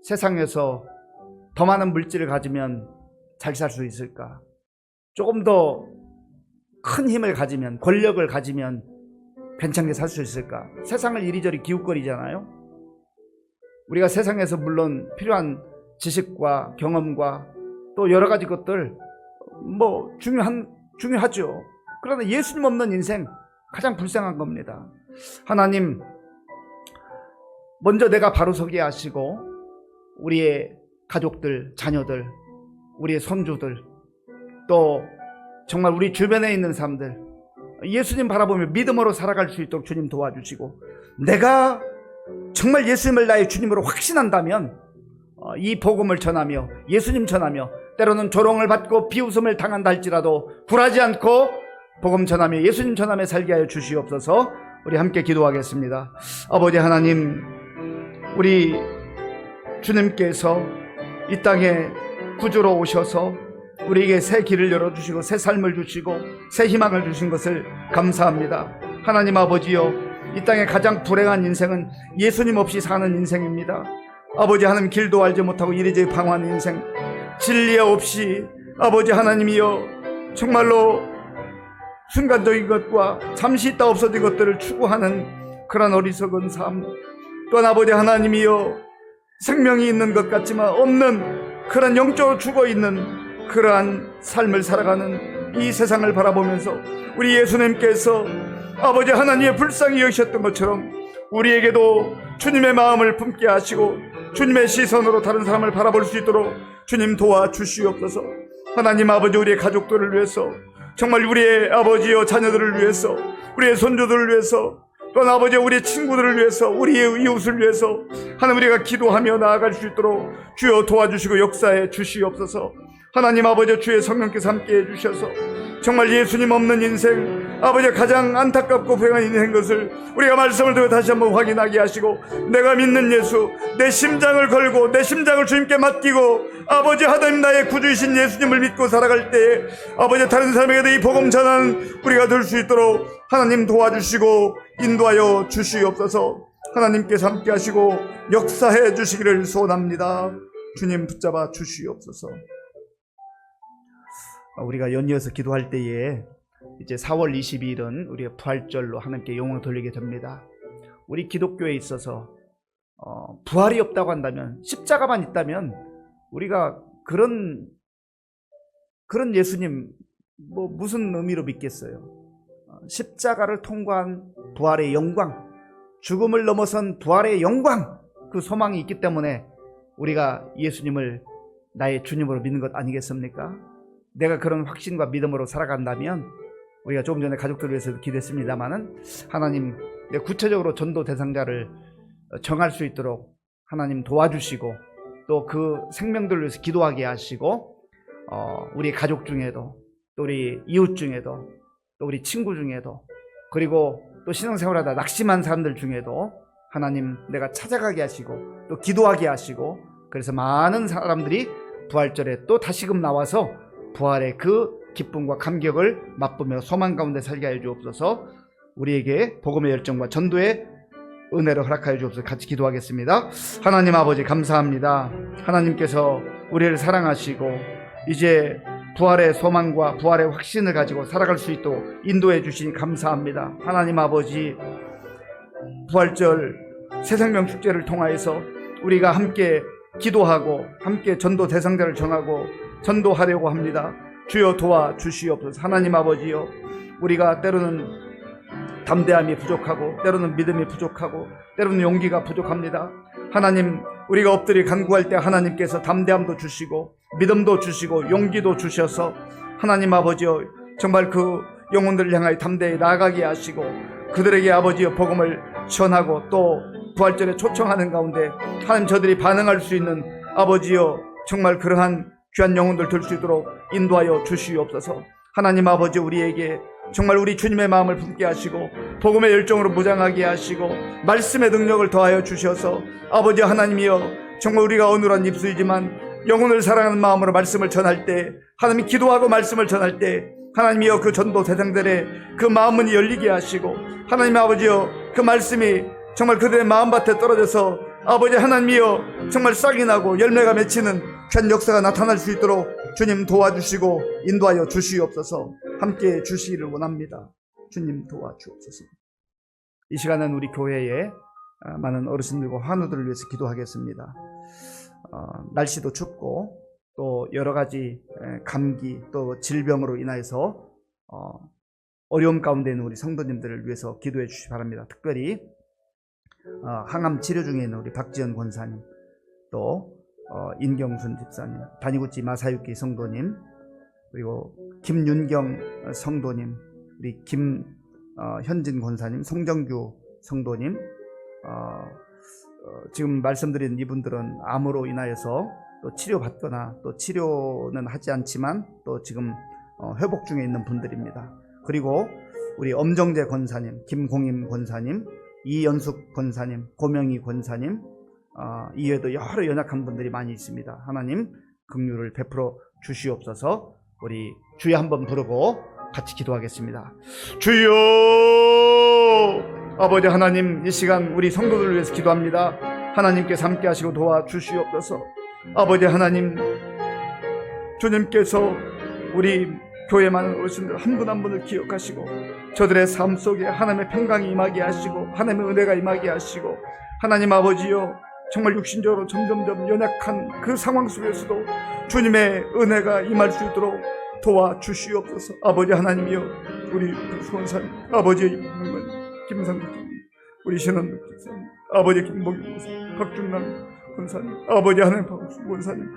S2: 세상에서 더 많은 물질을 가지면 잘 살 수 있을까? 조금 더 큰 힘을 가지면, 권력을 가지면 괜찮게 살 수 있을까? 세상을 이리저리 기웃거리잖아요. 우리가 세상에서 물론 필요한 지식과 경험과 또 여러 가지 것들 중요하죠. 그러나 예수님 없는 인생 가장 불쌍한 겁니다. 하나님, 먼저 내가 바로 서게 하시고 우리의 가족들, 자녀들, 우리의 손주들, 또 정말 우리 주변에 있는 사람들 예수님 바라보며 믿음으로 살아갈 수 있도록 주님 도와주시고, 내가 정말 예수님을 나의 주님으로 확신한다면 이 복음을 전하며 예수님 전하며 때로는 조롱을 받고 비웃음을 당한다 할지라도 굴하지 않고 복음 전하며 예수님 전하며 살게 하여 주시옵소서. 우리 함께 기도하겠습니다. 아버지 하나님, 우리 주님께서 이 땅에 구주로 오셔서 우리에게 새 길을 열어주시고 새 삶을 주시고 새 희망을 주신 것을 감사합니다. 하나님 아버지여, 이 땅의 가장 불행한 인생은 예수님 없이 사는 인생입니다. 아버지 하나님, 길도 알지 못하고 이리저리 방황하는 인생, 진리 없이 아버지 하나님이여 정말로 순간적인 것과 잠시 있다 없어진 것들을 추구하는 그런 어리석은 삶, 또한 아버지 하나님이여 생명이 있는 것 같지만 없는 그런 영적으로 죽어있는 그러한 삶을 살아가는 이 세상을 바라보면서 우리 예수님께서 아버지 하나님의 불쌍히 여기셨던 것처럼 우리에게도 주님의 마음을 품게 하시고 주님의 시선으로 다른 사람을 바라볼 수 있도록 주님 도와주시옵소서. 하나님 아버지, 우리의 가족들을 위해서, 정말 우리의 아버지여 자녀들을 위해서, 우리의 손주들을 위해서, 또한 아버지 우리의 친구들을 위해서, 우리의 이웃을 위해서 하나님, 우리가 기도하며 나아갈 수 있도록 주여 도와주시고 역사해 주시옵소서. 하나님 아버지, 주의 성령께서 함께 해주셔서 정말 예수님 없는 인생, 아버지 가장 안타깝고 불행한 인생인 것을 우리가 말씀을 듣고 다시 한번 확인하게 하시고, 내가 믿는 예수, 내 심장을 걸고 내 심장을 주님께 맡기고 아버지 하나님 나의 구주이신 예수님을 믿고 살아갈 때에 아버지 다른 사람에게도 이 복음 전하는 우리가 될 수 있도록 하나님 도와주시고 인도하여 주시옵소서. 하나님께서 함께 하시고 역사해 주시기를 소원합니다. 주님 붙잡아 주시옵소서. 우리가 연이어서 기도할 때에 이제 4월 22일은 우리의 부활절로 하나님께 영광을 돌리게 됩니다. 우리 기독교에 있어서 부활이 없다고 한다면, 십자가만 있다면 우리가 그런 예수님 무슨 의미로 믿겠어요? 십자가를 통과한 부활의 영광, 죽음을 넘어선 부활의 영광, 그 소망이 있기 때문에 우리가 예수님을 나의 주님으로 믿는 것 아니겠습니까? 내가 그런 확신과 믿음으로 살아간다면 우리가 조금 전에 가족들을 위해서 기도했습니다마는 하나님 구체적으로 전도 대상자를 정할 수 있도록 하나님 도와주시고 또 그 생명들을 위해서 기도하게 하시고 우리 가족 중에도 또 우리 이웃 중에도 또 우리 친구 중에도 그리고 또 신앙생활하다 낙심한 사람들 중에도 하나님 내가 찾아가게 하시고 또 기도하게 하시고 그래서 많은 사람들이 부활절에 또 다시금 나와서 부활의 그 기쁨과 감격을 맛보며 소망 가운데 살게 하여 주옵소서. 우리에게 복음의 열정과 전도의 은혜를 허락하여 주옵소서. 같이 기도하겠습니다. 하나님 아버지 감사합니다. 하나님께서 우리를 사랑하시고 이제 부활의 소망과 부활의 확신을 가지고 살아갈 수 있도록 인도해 주시니 감사합니다. 하나님 아버지 부활절 새생명 축제를 통하여서 우리가 함께 기도하고 함께 전도 대상자를 정하고 전도하려고 합니다. 주여 도와주시옵소서. 하나님 아버지여 우리가 때로는 담대함이 부족하고 때로는 믿음이 부족하고 때로는 용기가 부족합니다. 하나님 우리가 엎드려 간구할 때 하나님께서 담대함도 주시고 믿음도 주시고 용기도 주셔서 하나님 아버지여 정말 그 영혼들을 향하여 담대히 나아가게 하시고 그들에게 아버지여 복음을 전하고 또 부활절에 초청하는 가운데 하나님 저들이 반응할 수 있는 아버지여 정말 그러한 귀한 영혼들 될 수 있도록 인도하여 주시옵소서. 하나님 아버지 우리에게 정말 우리 주님의 마음을 품게 하시고 복음의 열정으로 무장하게 하시고 말씀의 능력을 더하여 주셔서 아버지 하나님이여 정말 우리가 어눌한 입술이지만 영혼을 사랑하는 마음으로 말씀을 전할 때 하나님이 기도하고 말씀을 전할 때 하나님이여 그 전도 대상들의 그 마음문이 열리게 하시고 하나님 아버지여 그 말씀이 정말 그들의 마음밭에 떨어져서 아버지 하나님이여 정말 싹이 나고 열매가 맺히는 귀한 역사가 나타날 수 있도록 주님 도와주시고 인도하여 주시옵소서. 함께 주시기를 원합니다. 주님 도와주옵소서. 이 시간은 우리 교회에 많은 어르신들과 환우들을 위해서 기도하겠습니다. 날씨도 춥고 또 여러 가지 감기 또 질병으로 인하여서 어려움 가운데 있는 우리 성도님들을 위해서 기도해 주시기 바랍니다. 특별히 항암 치료 중에 있는 우리 박지연 권사님 또 인경순 집사님 다니구치 마사유키 성도님 그리고 김윤경 성도님 우리 김현진 권사님 송정규 성도님 지금 말씀드린 이분들은 암으로 인하여서 또 치료받거나 또 치료는 하지 않지만 또 지금 회복 중에 있는 분들입니다. 그리고 우리 엄정재 권사님 김공임 권사님 이연숙 권사님 고명희 권사님 이외에도 여러 연약한 분들이 많이 있습니다. 하나님 긍휼을 베풀어 주시옵소서. 우리 주여 한번 부르고 같이 기도하겠습니다. 주여 아버지 하나님 이 시간 우리 성도들을 위해서 기도합니다. 하나님께서 함께 하시고 도와주시옵소서. 아버지 하나님 주님께서 우리 교회 많은 어르신들 한 분 한 분을 기억하시고 저들의 삶 속에 하나님의 평강이 임하게 하시고 하나님의 은혜가 임하게 하시고 하나님 아버지여 정말 육신적으로 점점점 연약한 그 상황 속에서도 주님의 은혜가 임할 수 있도록 도와주시옵소서. 아버지 하나님이여 우리 수원사님 아버지 김상국 우리 신원덕 집사님 아버지 김복일 권사님 박중남 권사님 아버지 하나님 박옥수 권사님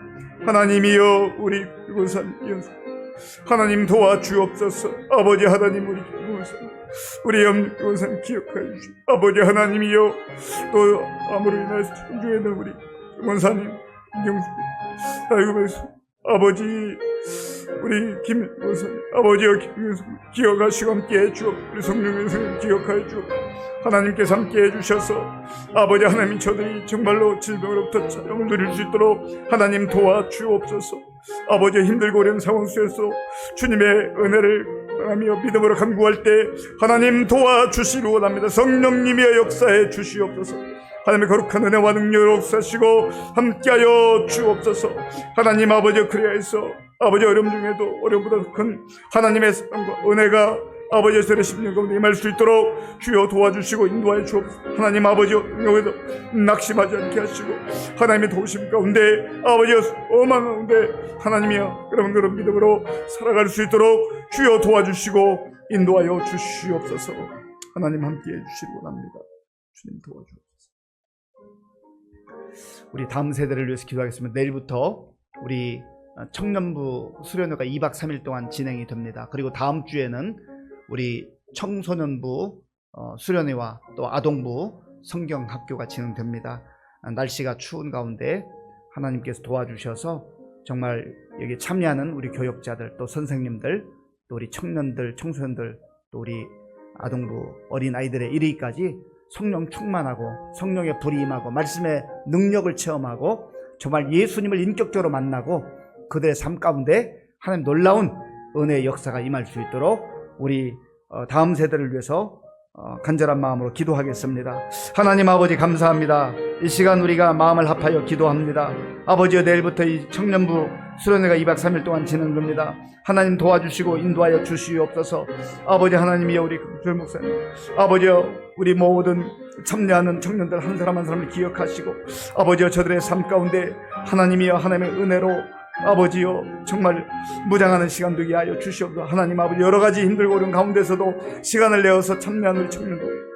S2: 하나님이여 우리 권사님 이현수 하나님 도와주옵소서. 아버지 하나님 우리 권사님 우리 권사님 기억하여 주시고 아버지 하나님이여 또 아무로 인해서 천주에 있는 우리 권사님 김경수 아이고 아버지 우리 김 권사님 아버지여 김경수 기억하시고 함께해 주옵 우리 성령의 성령 기억하여 주옵 하나님께서 함께해 주셔서 아버지 하나님 저들이 정말로 질병으로부터 자유를 누릴 수 있도록 하나님 도와주옵소서. 아버지 힘들고 어려운 상황 속에서 주님의 은혜를 하며 믿음으로 간구할 때 하나님 도와주시기 원합니다. 성령님의 역사에 주시옵소서. 하나님의 거룩한 은혜와 능력을 역사하시고 함께하여 주옵소서. 하나님 아버지 그리하여서 아버지 어려움 중에도 어려움보다 큰 하나님의 사랑과 은혜가 아버지의 세례 10년 가운데 임할 수 있도록 주여 도와주시고 인도하여 주옵소서. 하나님 아버지여 여기도 낙심하지 않게 하시고 하나님의 도우심 가운데 아버지여 어망 가운데 하나님이여 그런 믿음으로 살아갈 수 있도록 주여 도와주시고 인도하여 주시옵소서. 하나님 함께해 주시기 원합니다. 주님 도와주옵소서. 우리 다음 세대를 위해서 기도하겠습니다. 내일부터 우리 청년부 수련회가 2박 3일 동안 진행이 됩니다. 그리고 다음 주에는 우리 청소년부 수련회와 또 아동부 성경학교가 진행됩니다. 날씨가 추운 가운데 하나님께서 도와주셔서 정말 여기 참여하는 우리 교역자들, 또 선생님들, 또 우리 청년들, 청소년들, 또 우리 아동부 어린아이들의 이르기까지 성령 충만하고 성령의 불이 임하고 말씀의 능력을 체험하고 정말 예수님을 인격적으로 만나고 그들의 삶 가운데 하나님 놀라운 은혜의 역사가 임할 수 있도록 우리 다음 세대를 위해서 간절한 마음으로 기도하겠습니다. 하나님 아버지 감사합니다. 이 시간 우리가 마음을 합하여 기도합니다. 아버지여, 내일부터 이 청년부 수련회가 2박 3일 동안 진행됩니다. 하나님 도와주시고 인도하여 주시옵소서. 아버지 하나님이여, 우리 조 목사님, 아버지여, 우리 모든 참여하는 청년들 한 사람 한 사람을 기억하시고 아버지여, 저들의 삶 가운데 하나님이여 하나님의 은혜로 아버지여 정말 무장하는 시간 되게 하여 주시옵소서. 하나님 아버지, 여러 가지 힘들고 어려운 가운데서도 시간을 내어서 참여하는 우리 청년들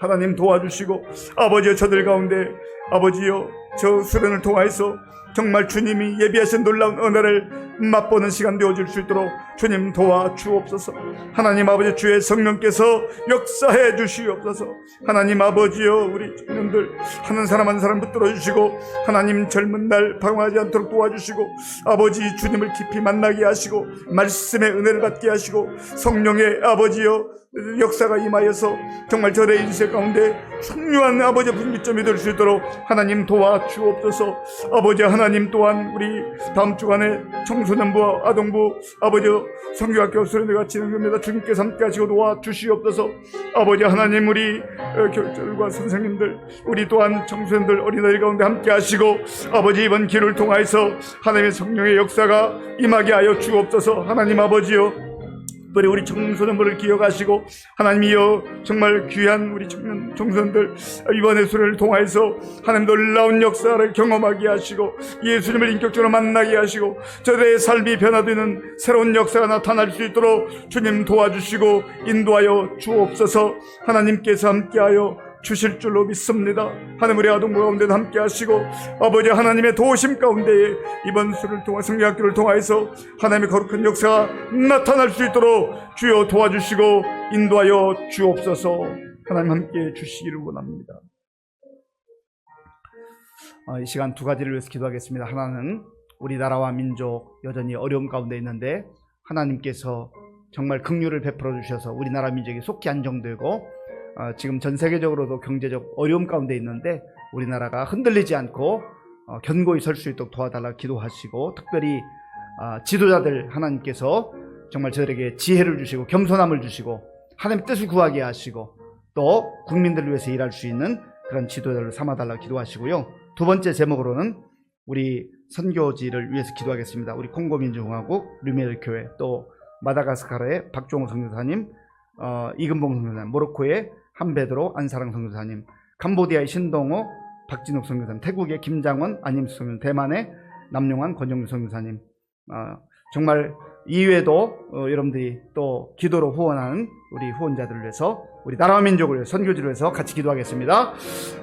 S2: 하나님 도와주시고 아버지여, 저들 가운데 아버지여 저 수련을 통하여서 정말 주님이 예비하신 놀라운 은혜를 맛보는 시간 되어줄 수 있도록 주님 도와주옵소서. 하나님 아버지, 주의 성령께서 역사해 주시옵소서. 하나님 아버지여, 우리 청년들 하는 사람 한 사람 붙들어 주시고 하나님 젊은 날 방황하지 않도록 도와주시고 아버지 주님을 깊이 만나게 하시고 말씀의 은혜를 받게 하시고 성령의 아버지여 역사가 임하여서 정말 저의 인생 가운데 중요한 아버지의 분기점이 될 수 있도록 하나님 도와주옵소서. 아버지 하나님 또한 우리 다음 주간에 청소년부와 아동부 아버지 성교학교 수련회가 진행됩니다. 주님께서 함께 하시고 도와주시옵소서. 아버지 하나님, 우리 교육자들과 선생님들, 우리 또한 청소년들 어린아이들 가운데 함께 하시고 아버지 이번 기회를 통하여서 하나님의 성령의 역사가 임하게 하여 주옵소서. 하나님 아버지여, 우리 청소년들을 기억하시고 하나님이여 정말 귀한 우리 청소년들 이번에 수련을 통하여서 하나님 놀라운 역사를 경험하게 하시고 예수님을 인격적으로 만나게 하시고 저들의 삶이 변화되는 새로운 역사가 나타날 수 있도록 주님 도와주시고 인도하여 주옵소서. 하나님께서 함께하여 주실 줄로 믿습니다. 하나님, 우리 아동부 가운데도 함께 하시고 아버지 하나님의 도우심 가운데에 이번 수를 통해 성경학교를 통하여서 하나님의 거룩한 역사가 나타날 수 있도록 주여 도와주시고 인도하여 주옵소서. 하나님 함께 주시기를 원합니다. 이 시간 두 가지를 위해서 기도하겠습니다. 하나는 우리나라와 민족 여전히 어려움 가운데 있는데 하나님께서 정말 긍휼을 베풀어 주셔서 우리나라 민족이 속히 안정되고 지금 전 세계적으로도 경제적 어려움 가운데 있는데 우리나라가 흔들리지 않고 견고히 설 수 있도록 도와달라 기도하시고, 특별히 지도자들 하나님께서 정말 저들에게 지혜를 주시고 겸손함을 주시고 하나님의 뜻을 구하게 하시고 또 국민들을 위해서 일할 수 있는 그런 지도자를 삼아달라 기도하시고요. 두 번째 제목으로는 우리 선교지를 위해서 기도하겠습니다. 우리 콩고민주공화국 르메르 교회, 또 마다가스카르의 박종호 선교사님, 이근봉 선교사님, 모로코의 한베드로 안사랑 선교사님, 캄보디아의 신동호 박진욱 선교사님, 태국의 김장원 안임수 선교사님, 대만의 남용환 권정규 선교사님, 정말 이외에도 여러분들이 또 기도로 후원하는 우리 후원자들을 위해서 우리 나라와 민족을 위해서 선교지를 위해서 같이 기도하겠습니다.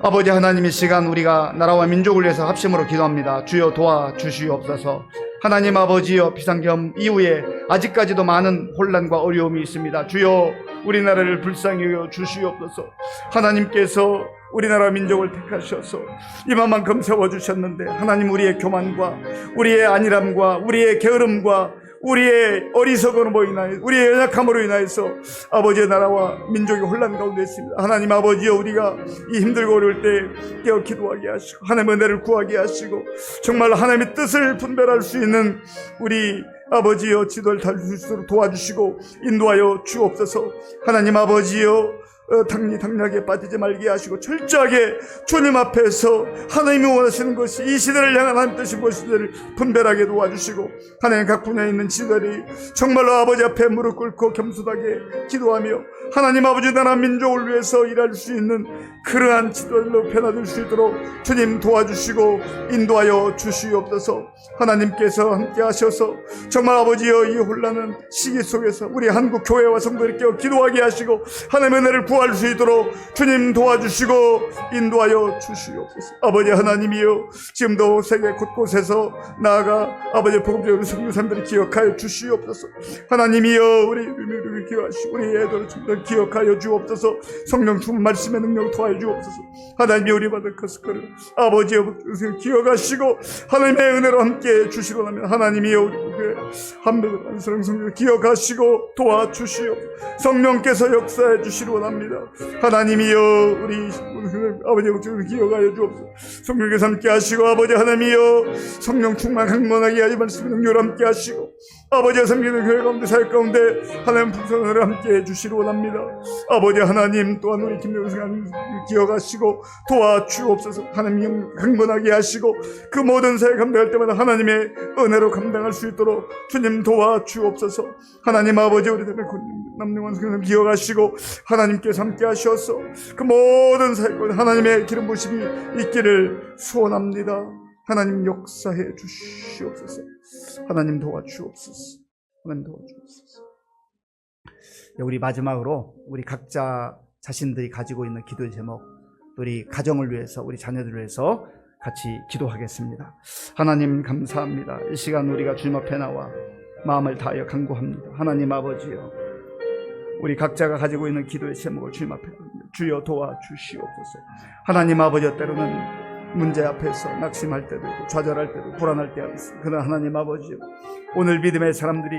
S2: 아버지 하나님, 이 시간 우리가 나라와 민족을 위해서 합심으로 기도합니다. 주여 도와주시옵소서. 하나님 아버지여, 비상경 이후에 아직까지도 많은 혼란과 어려움이 있습니다. 주여 우리나라를 불쌍히 여겨 주시옵소서. 하나님께서 우리나라 민족을 택하셔서 이만큼 세워주셨는데 하나님, 우리의 교만과 우리의 안일함과 우리의 게으름과 우리의 어리석음으로 인하여 우리의 연약함으로 인하여서 아버지의 나라와 민족이 혼란 가운데 있습니다. 하나님 아버지여, 우리가 이 힘들고 어려울 때 깨어 기도하게 하시고 하나님의 은혜를 구하게 하시고 정말 하나님의 뜻을 분별할 수 있는 우리 아버지여 지도를 달릴 수 있도록 도와주시고 인도하여 주옵소서. 하나님 아버지여, 당락에 빠지지 말게 하시고 철저하게 주님 앞에서 하나님이 원하시는 것이 이 시대를 향한 하나님 뜻이 무엇인지를 분별하게 도와주시고 하나님 각 분야에 있는 지도들이 정말로 아버지 앞에 무릎 꿇고 겸손하게 기도하며 하나님 아버지 나라 민족을 위해서 일할 수 있는 그러한 지도들로 변화될 수 있도록 주님 도와주시고 인도하여 주시옵소서. 하나님께서 함께 하셔서 정말 아버지여 이 혼란한 시기 속에서 우리 한국 교회와 성도를 깨워 기도하게 하시고 하나님의 은혜를
S3: 구할 수 있도록 주님 도와주시고 인도하여 주시옵소서. 아버지 하나님이여, 지금도 세계 곳곳에서 나아가 아버지 복음적인 선교사님들을 기억하여 주시옵소서. 하나님이여, 우리 기억하시고 우리 애들을 기억하여 주옵소서. 성령 충만 말씀의 능력을 도와여 주옵소서. 하나님이 우리 받을 것을 아버지여 기억하시고 하나님의 은혜로 함께 주시로 합니다. 하나님이여, 우리 한배들 성령 기억하시고 도와주시옵소서. 성령께서 역사해 주시로 합니다. 하나님이여, 우리 아버지 목적을 기억하여 주옵소서. 성령께서 함께 하시고 아버지 하나님이여, 성령 충만 강건하게 하지 말씀의 능력을 함께 하시고 아버지의 섬기는 교회 가운데 사역 가운데 하나님 풍성을 함께 해주시기 원합니다. 아버지 하나님, 또한 우리 김명승 기억하시고 도와주옵소서. 하나님 강건하게 하시고 그 모든 사역 감당할 때마다 하나님의 은혜로 감당할 수 있도록 주님 도와주옵소서. 하나님 아버지, 우리 남영환 선생님 기억하시고 하나님께서 함께 하셔서 그 모든 사역 가운데 하나님의 기름 부심이 있기를 소원합니다. 하나님 역사해 주시옵소서. 하나님 도와주옵소서. 하나님 도와주옵소서.
S2: 우리 마지막으로 우리 각자 자신들이 가지고 있는 기도의 제목, 우리 가정을 위해서, 우리 자녀들을 위해서 같이 기도하겠습니다. 하나님 감사합니다. 이 시간 우리가 주님 앞에 나와 마음을 다하여 간구합니다. 하나님 아버지여, 우리 각자가 가지고 있는 기도의 제목을 주님 앞에 주여 도와주시옵소서. 하나님 아버지여, 때로는 문제 앞에서 낙심할 때도 있고 좌절할 때도 불안할 때가 있습니다. 그러나 하나님 아버지, 오늘 믿음의 사람들이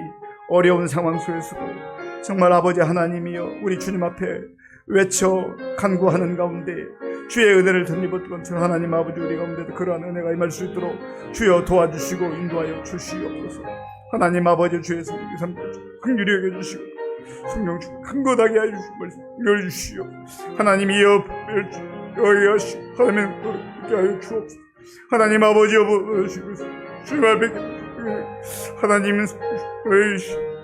S2: 어려운 상황 속에서도 정말 아버지 하나님이여, 우리 주님 앞에 외쳐 간구하는 가운데 주의 은혜를 덧입었던 것처럼 하나님 아버지, 우리 가운데도 그러한 은혜가 임할 수 있도록 주여 도와주시고 인도하여 주시옵소서. 하나님 아버지, 주의 성령의 삶 긍휼히 여겨주시고 성령 강건하게 하여 주시옵소서. 하나님이여 여기하시고 하나님 하여 주옵소서. 하나님 아버지여, 주님 앞에 하나님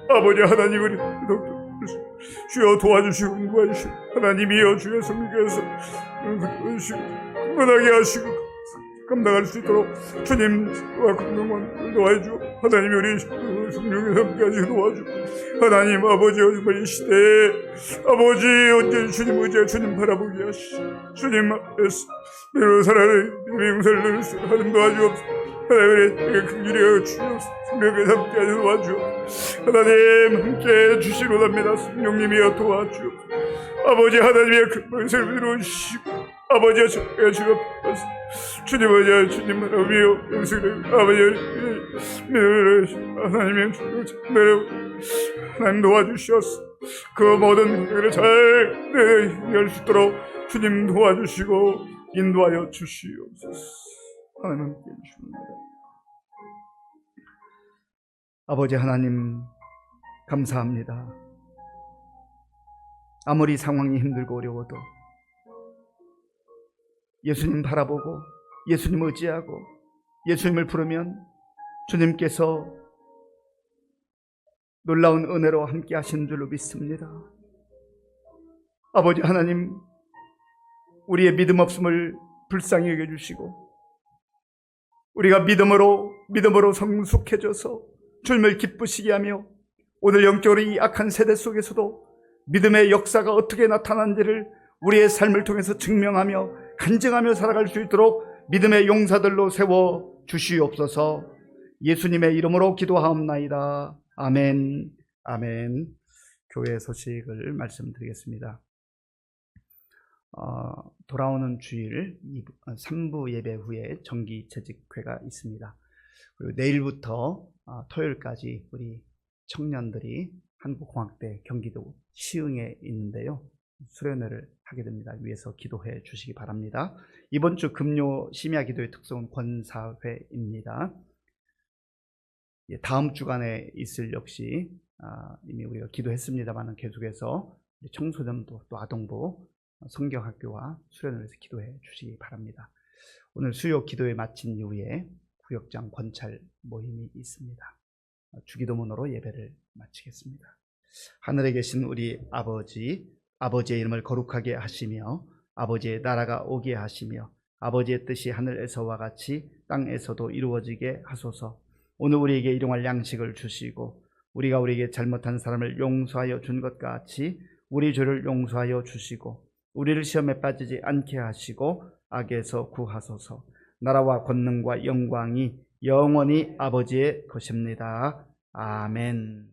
S2: 아버지 하나님, 우리 주여 도와주시고 인도하시고 하나님이여, 주의 성령께서 강건하게 하시고 감당할 수 있도록 주님과 강건을 도와주고 하나님이 우리 성령에 함께 하시고 도와주고 하나님 아버지여, 정말 이 시대에 아버지 언제 주님 의지하여 주님 바라보게 하시고 주님 앞에서 내로 살아를 용서를 누리시고 하나님 도와주옵소서. 하나님 긍휼히 주여 성령에 함께 하시고 도와주옵소서. 하나님 함께 주시로답니다. 성령님이여 도와주옵소서. 아버지 하나님의 근본을 이루시고 아버지여 저희가 주여 주님 아버지여, 주님 바라보며 영생을 아버지여 하나님의 하나님 도와주시옵소서. 그 모든 일을 잘 할 수 있도록 주님 도와주시고 인도하여 주시옵소서. 하나님 함께 해주십니다. 아버지 하나님 감사합니다. 아무리 상황이 힘들고 어려워도 예수님 바라보고 예수님 의지하고 예수님을 부르면 주님께서 놀라운 은혜로 함께 하시는 줄로 믿습니다. 아버지 하나님, 우리의 믿음 없음을 불쌍히 여겨주시고 우리가 믿음으로 성숙해져서 주님을 기쁘시게 하며 오늘 영적으로 이 악한 세대 속에서도 믿음의 역사가 어떻게 나타나는지를 우리의 삶을 통해서 증명하며 간증하며 살아갈 수 있도록 믿음의 용사들로 세워 주시옵소서. 예수님의 이름으로 기도하옵나이다. 아멘. 아멘. 교회 소식을 말씀드리겠습니다. 돌아오는 주일 3부 예배 후에 정기 재직회가 있습니다. 그리고 내일부터 토요일까지 우리 청년들이 한국공학대 경기도 시흥에 있는데요, 수련회를 하게 됩니다. 위에서 기도해 주시기 바랍니다. 이번 주 금요 심야 기도의 특성은 권사회입니다. 다음 주간에 있을 역시 이미 우리가 기도했습니다만 계속해서 청소년부 또 아동부 성경학교와 수련회에서 기도해 주시기 바랍니다. 오늘 수요 기도회 마친 이후에 구역장 권찰 모임이 있습니다. 주기도문으로 예배를 마치겠습니다. 하늘에 계신 우리 아버지, 아버지의 이름을 거룩하게 하시며 아버지의 나라가 오게 하시며 아버지의 뜻이 하늘에서와 같이 땅에서도 이루어지게 하소서. 오늘 우리에게 일용할 양식을 주시고 우리가 우리에게 잘못한 사람을 용서하여 준 것 같이 우리 죄를 용서하여 주시고 우리를 시험에 빠지지 않게 하시고 악에서 구하소서. 나라와 권능과 영광이 영원히 아버지의 것입니다. 아멘.